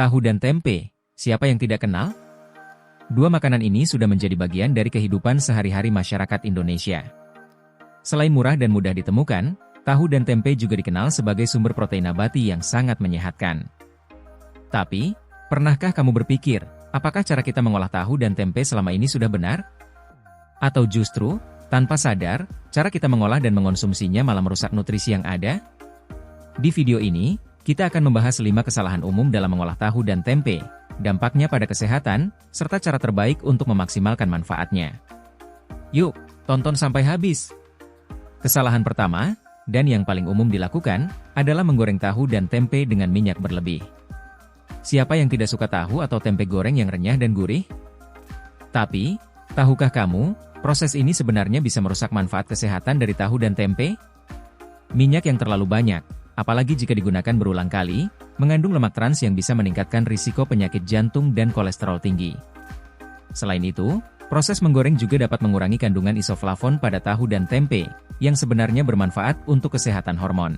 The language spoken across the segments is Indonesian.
Tahu dan tempe, siapa yang tidak kenal? Dua makanan ini sudah menjadi bagian dari kehidupan sehari-hari masyarakat Indonesia. Selain murah dan mudah ditemukan, tahu dan tempe juga dikenal sebagai sumber protein nabati yang sangat menyehatkan. Tapi, pernahkah kamu berpikir, apakah cara kita mengolah tahu dan tempe selama ini sudah benar? Atau justru, tanpa sadar, cara kita mengolah dan mengonsumsinya malah merusak nutrisi yang ada? Di video ini, kita akan membahas 5 kesalahan umum dalam mengolah tahu dan tempe, dampaknya pada kesehatan, serta cara terbaik untuk memaksimalkan manfaatnya. Yuk, tonton sampai habis! Kesalahan pertama, dan yang paling umum dilakukan, adalah menggoreng tahu dan tempe dengan minyak berlebih. Siapa yang tidak suka tahu atau tempe goreng yang renyah dan gurih? Tapi, tahukah kamu, proses ini sebenarnya bisa merusak manfaat kesehatan dari tahu dan tempe? Minyak yang terlalu banyak, apalagi jika digunakan berulang kali, mengandung lemak trans yang bisa meningkatkan risiko penyakit jantung dan kolesterol tinggi. Selain itu, proses menggoreng juga dapat mengurangi kandungan isoflavon pada tahu dan tempe, yang sebenarnya bermanfaat untuk kesehatan hormon.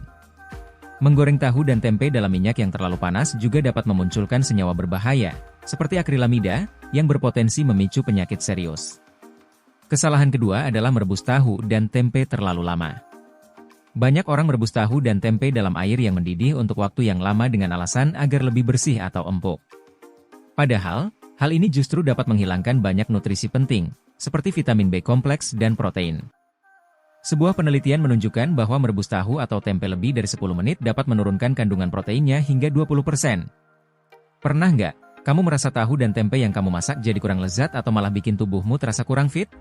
Menggoreng tahu dan tempe dalam minyak yang terlalu panas juga dapat memunculkan senyawa berbahaya, seperti akrilamida, yang berpotensi memicu penyakit serius. Kesalahan kedua adalah merebus tahu dan tempe terlalu lama. Banyak orang merebus tahu dan tempe dalam air yang mendidih untuk waktu yang lama dengan alasan agar lebih bersih atau empuk. Padahal, hal ini justru dapat menghilangkan banyak nutrisi penting, seperti vitamin B kompleks dan protein. Sebuah penelitian menunjukkan bahwa merebus tahu atau tempe lebih dari 10 menit dapat menurunkan kandungan proteinnya hingga 20%. Pernah nggak, kamu merasa tahu dan tempe yang kamu masak jadi kurang lezat atau malah bikin tubuhmu terasa kurang fit?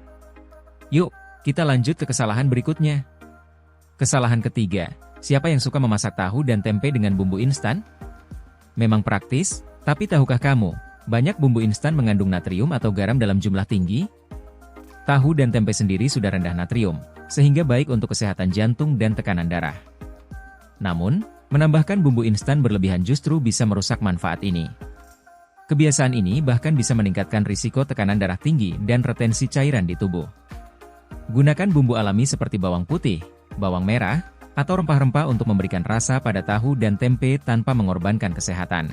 Yuk, kita lanjut ke kesalahan berikutnya. Kesalahan ketiga, siapa yang suka memasak tahu dan tempe dengan bumbu instan? Memang praktis, tapi tahukah kamu, banyak bumbu instan mengandung natrium atau garam dalam jumlah tinggi? Tahu dan tempe sendiri sudah rendah natrium, sehingga baik untuk kesehatan jantung dan tekanan darah. Namun, menambahkan bumbu instan berlebihan justru bisa merusak manfaat ini. Kebiasaan ini bahkan bisa meningkatkan risiko tekanan darah tinggi dan retensi cairan di tubuh. Gunakan bumbu alami seperti bawang putih, bawang merah, atau rempah-rempah untuk memberikan rasa pada tahu dan tempe tanpa mengorbankan kesehatan.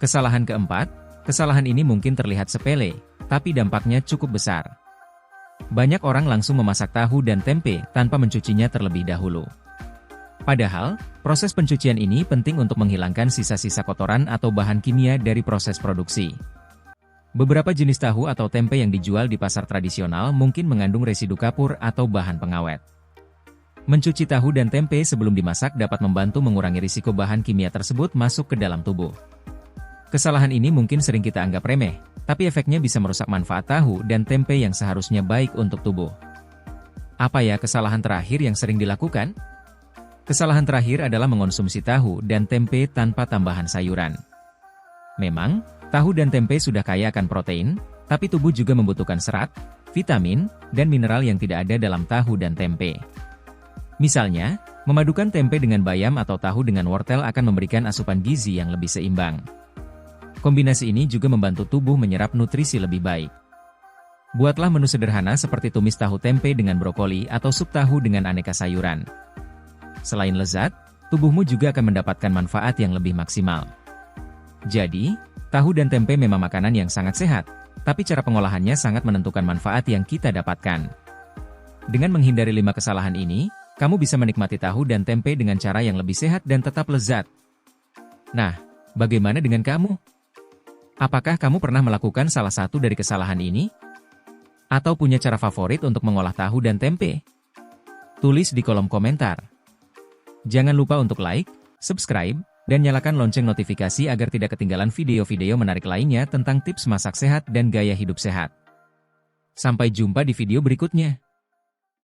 Kesalahan keempat, kesalahan ini mungkin terlihat sepele, tapi dampaknya cukup besar. Banyak orang langsung memasak tahu dan tempe tanpa mencucinya terlebih dahulu. Padahal, proses pencucian ini penting untuk menghilangkan sisa-sisa kotoran atau bahan kimia dari proses produksi. Beberapa jenis tahu atau tempe yang dijual di pasar tradisional mungkin mengandung residu kapur atau bahan pengawet. Mencuci tahu dan tempe sebelum dimasak dapat membantu mengurangi risiko bahan kimia tersebut masuk ke dalam tubuh. Kesalahan ini mungkin sering kita anggap remeh, tapi efeknya bisa merusak manfaat tahu dan tempe yang seharusnya baik untuk tubuh. Apa ya kesalahan terakhir yang sering dilakukan? Kesalahan terakhir adalah mengonsumsi tahu dan tempe tanpa tambahan sayuran. Memang, tahu dan tempe sudah kaya akan protein, tapi tubuh juga membutuhkan serat, vitamin, dan mineral yang tidak ada dalam tahu dan tempe. Misalnya, memadukan tempe dengan bayam atau tahu dengan wortel akan memberikan asupan gizi yang lebih seimbang. Kombinasi ini juga membantu tubuh menyerap nutrisi lebih baik. Buatlah menu sederhana seperti tumis tahu tempe dengan brokoli atau sup tahu dengan aneka sayuran. Selain lezat, tubuhmu juga akan mendapatkan manfaat yang lebih maksimal. Jadi, tahu dan tempe memang makanan yang sangat sehat, tapi cara pengolahannya sangat menentukan manfaat yang kita dapatkan. Dengan menghindari 5 kesalahan ini, kamu bisa menikmati tahu dan tempe dengan cara yang lebih sehat dan tetap lezat. Nah, bagaimana dengan kamu? Apakah kamu pernah melakukan salah satu dari kesalahan ini? Atau punya cara favorit untuk mengolah tahu dan tempe? Tulis di kolom komentar. Jangan lupa untuk like, subscribe, dan nyalakan lonceng notifikasi agar tidak ketinggalan video-video menarik lainnya tentang tips masak sehat dan gaya hidup sehat. Sampai jumpa di video berikutnya.